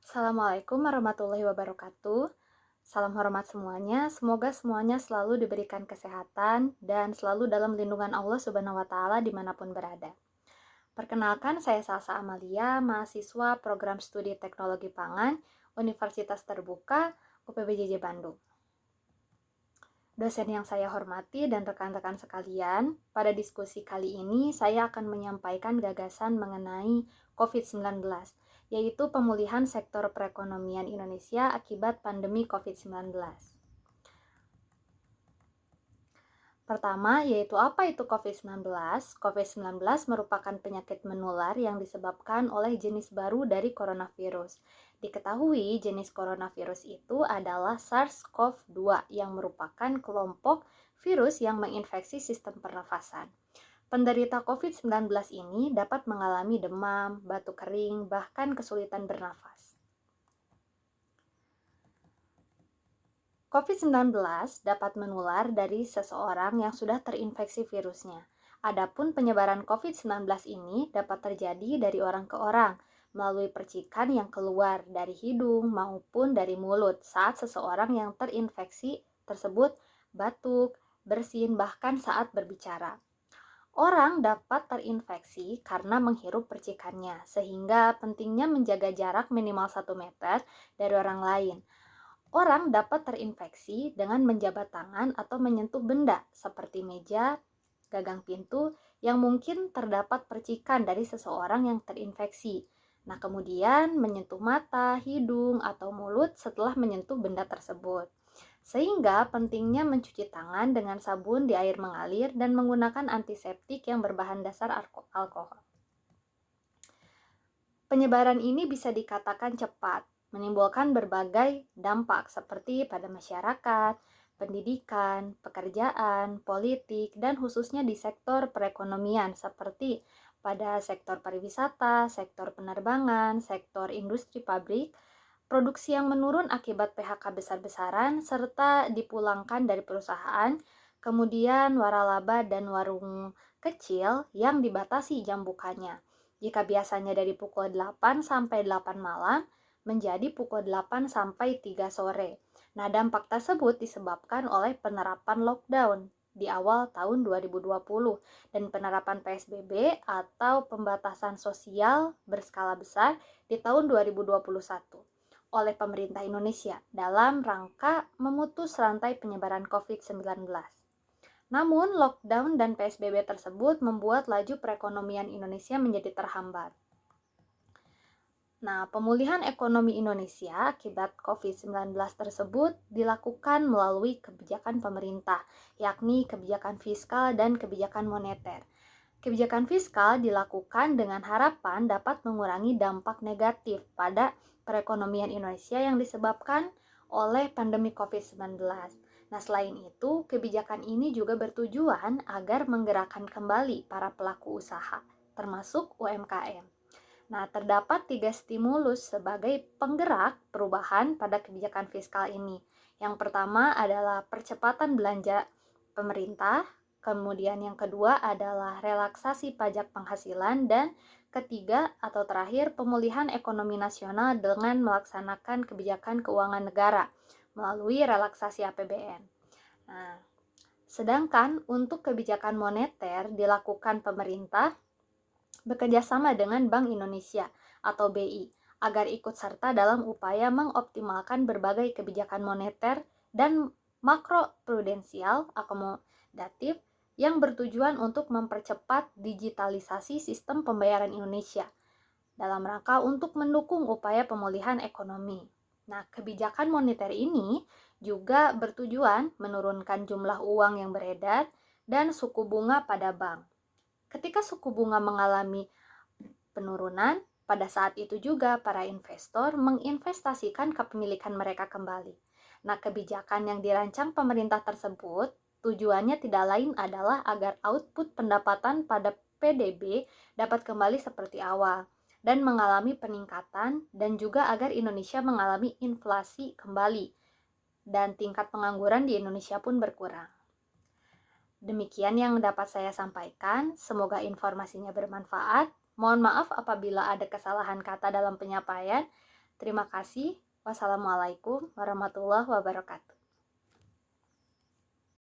Assalamualaikum warahmatullahi wabarakatuh. Salam hormat semuanya. Semoga semuanya selalu diberikan kesehatan dan selalu dalam lindungan Allah Subhanahu wa Ta'ala dimanapun berada. Perkenalkan, saya Salsa Amalia, mahasiswa Program Studi Teknologi Pangan, Universitas Terbuka, UPBJJ Bandung. Dosen yang saya hormati dan rekan-rekan sekalian, pada diskusi kali ini saya akan menyampaikan gagasan mengenai COVID-19, yaitu pemulihan sektor perekonomian Indonesia akibat pandemi COVID-19. Pertama, yaitu apa itu COVID-19? COVID-19 merupakan penyakit menular yang disebabkan oleh jenis baru dari coronavirus. Diketahui jenis coronavirus itu adalah SARS-CoV-2 yang merupakan kelompok virus yang menginfeksi sistem pernafasan. Penderita COVID-19 ini dapat mengalami demam, batuk kering, bahkan kesulitan bernafas. COVID-19 dapat menular dari seseorang yang sudah terinfeksi virusnya. Adapun penyebaran COVID-19 ini dapat terjadi dari orang ke orang melalui percikan yang keluar dari hidung maupun dari mulut saat seseorang yang terinfeksi tersebut batuk, bersin, bahkan saat berbicara. Orang dapat terinfeksi karena menghirup percikannya, sehingga pentingnya menjaga jarak minimal 1 meter dari orang lain. Orang dapat terinfeksi dengan menjabat tangan atau menyentuh benda seperti meja, gagang pintu yang mungkin terdapat percikan dari seseorang yang terinfeksi. Nah, kemudian menyentuh mata, hidung, atau mulut setelah menyentuh benda tersebut. Sehingga pentingnya mencuci tangan dengan sabun di air mengalir dan menggunakan antiseptik yang berbahan dasar alkohol. Penyebaran ini bisa dikatakan cepat, menimbulkan berbagai dampak seperti pada masyarakat, pendidikan, pekerjaan, politik, dan khususnya di sektor perekonomian seperti pada sektor pariwisata, sektor penerbangan, sektor industri pabrik, produksi yang menurun akibat PHK besar-besaran, serta dipulangkan dari perusahaan, kemudian waralaba dan warung kecil yang dibatasi jam bukanya. Jika biasanya dari pukul 8 sampai 8 malam, menjadi pukul 8 sampai 3 sore. Nah, dampak tersebut disebabkan oleh penerapan lockdown di awal tahun 2020 dan penerapan PSBB atau pembatasan sosial berskala besar di tahun 2021 oleh pemerintah Indonesia dalam rangka memutus rantai penyebaran COVID-19. Namun, lockdown dan PSBB tersebut membuat laju perekonomian Indonesia menjadi terhambat. Nah, pemulihan ekonomi Indonesia akibat COVID-19 tersebut dilakukan melalui kebijakan pemerintah, yakni kebijakan fiskal dan kebijakan moneter. Kebijakan fiskal dilakukan dengan harapan dapat mengurangi dampak negatif pada perekonomian Indonesia yang disebabkan oleh pandemi COVID-19. Nah, selain itu, kebijakan ini juga bertujuan agar menggerakkan kembali para pelaku usaha, termasuk UMKM. Nah, terdapat 3 stimulus sebagai penggerak perubahan pada kebijakan fiskal ini. Yang pertama adalah percepatan belanja pemerintah, kemudian yang kedua adalah relaksasi pajak penghasilan, dan ketiga atau terakhir pemulihan ekonomi nasional dengan melaksanakan kebijakan keuangan negara melalui relaksasi APBN. Nah, sedangkan untuk kebijakan moneter dilakukan pemerintah bekerja sama dengan Bank Indonesia atau BI agar ikut serta dalam upaya mengoptimalkan berbagai kebijakan moneter dan makroprudensial akomodatif yang bertujuan untuk mempercepat digitalisasi sistem pembayaran Indonesia dalam rangka untuk mendukung upaya pemulihan ekonomi. Nah, kebijakan moneter ini juga bertujuan menurunkan jumlah uang yang beredar dan suku bunga pada bank. Ketika suku bunga mengalami penurunan, pada saat itu juga para investor menginvestasikan kepemilikan mereka kembali. Nah, kebijakan yang dirancang pemerintah tersebut tujuannya tidak lain adalah agar output pendapatan pada PDB dapat kembali seperti awal dan mengalami peningkatan, dan juga agar Indonesia mengalami inflasi kembali dan tingkat pengangguran di Indonesia pun berkurang. Demikian yang dapat saya sampaikan, semoga informasinya bermanfaat. Mohon maaf apabila ada kesalahan kata dalam penyampaian. Terima kasih. Wassalamualaikum warahmatullahi wabarakatuh.